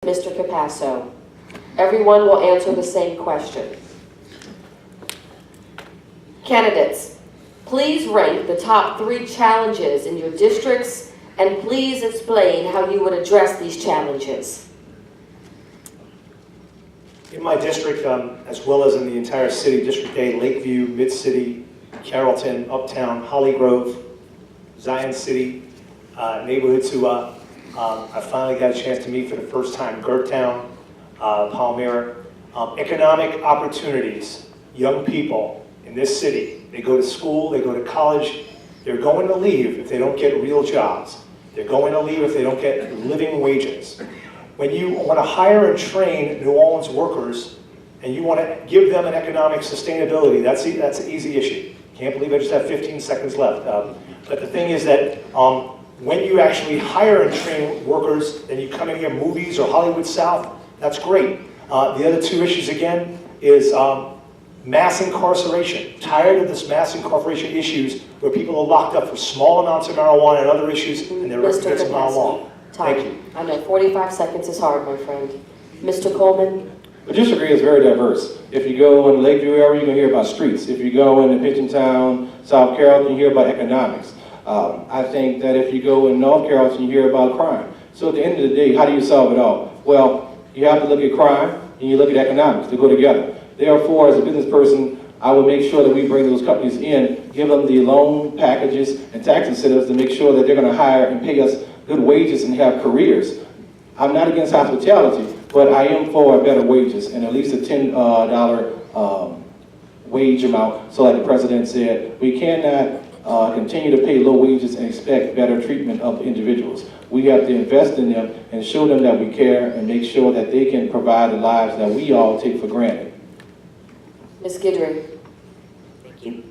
Mr. Capasso. Everyone will answer the same question. Candidates, please rank the top 3 challenges in your districts and please explain how you would address these challenges. In my district, as well as in the entire city, District A, Lakeview, Mid-City, Carrollton, Uptown, Holly Grove, Zion City, neighborhoods who I finally got a chance to meet for the first time, Gertown, Palmyra. Economic opportunities, young people in this city, they go to school, they go to college, they're going to leave if they don't get real jobs. They're going to leave if they don't get living wages. When you want to hire and train New Orleans workers and you want to give them an economic sustainability, that's an easy issue. Can't believe I just have 15 seconds left. But the thing is that when you actually hire and train workers and you come in here, movies or Hollywood South, that's great. The other 2 issues again is mass incarceration. Tired of this mass incarceration issues where people are locked up for small amounts of marijuana and other issues and their records are not long. Thank you. I know 45 seconds is hard, my friend. Mr. Coleman. The district is very diverse. If you go in the Lakeview area, you're going to hear about streets. If you go into Pigeontown, South Carrollton, you hear about economics. I think that if you go in North Carrollton, you hear about crime. So at the end of the day, how do you solve it all? Well, you have to look at crime and you look at economics to go together. Therefore, as a business person, I would make sure that we bring those companies in, give them the loan packages and tax incentives to make sure that they're going to hire and pay us good wages and have careers. I'm not against hospitality, but I am for better wages and at least a $10 wage amount. So like the president said, we cannot continue to pay low wages and expect better treatment of individuals. We have to invest in them and show them that we care and make sure that they can provide the lives that we all take for granted. Ms. Guidry. Thank you.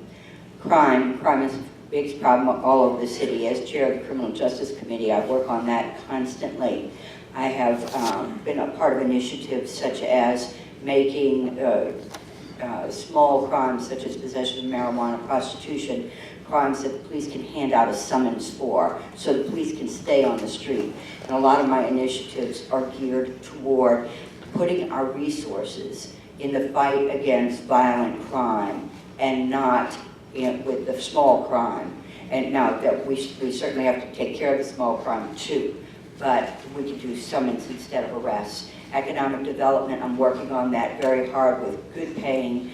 Crime is the biggest problem all over the city. As chair of the Criminal Justice Committee, I work on that constantly. I have been a part of initiatives such as making small crimes such as possession of marijuana, prostitution, crimes that the police can hand out a summons for, so the police can stay on the street. And a lot of my initiatives are geared toward putting our resources in the fight against violent crime and not with the small crime. And now that we certainly have to take care of the small crime too, but we can do summons instead of arrests. Economic development, I'm working on that very hard with good paying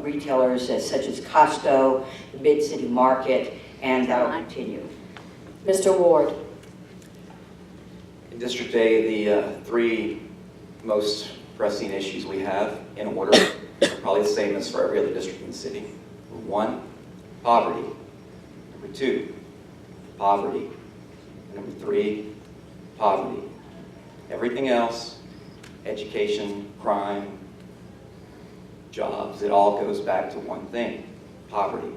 retailers such as Costco, the Mid-City Market, and that'll continue. Mr. Ward. In District A, the 3 most pressing issues we have in order are probably the same as for every other district in the city. Number 1, poverty. Number 2, poverty. Number 3, poverty. Everything else, education, crime, jobs, it all goes back to one thing, poverty.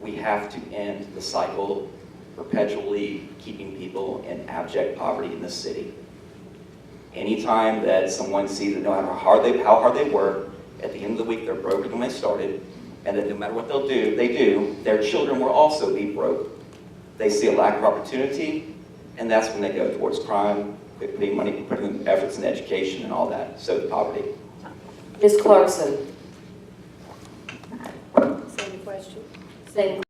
We have to end the cycle perpetually keeping people in abject poverty in this city. Anytime that someone sees that no matter how hard they work, at the end of the week they're broke when they started, and that no matter what they do, their children will also be broke. They see a lack of opportunity, and that's when they go towards crime, putting money, putting efforts in education and all that, so the poverty. Ms. Clarkson. Same question. Same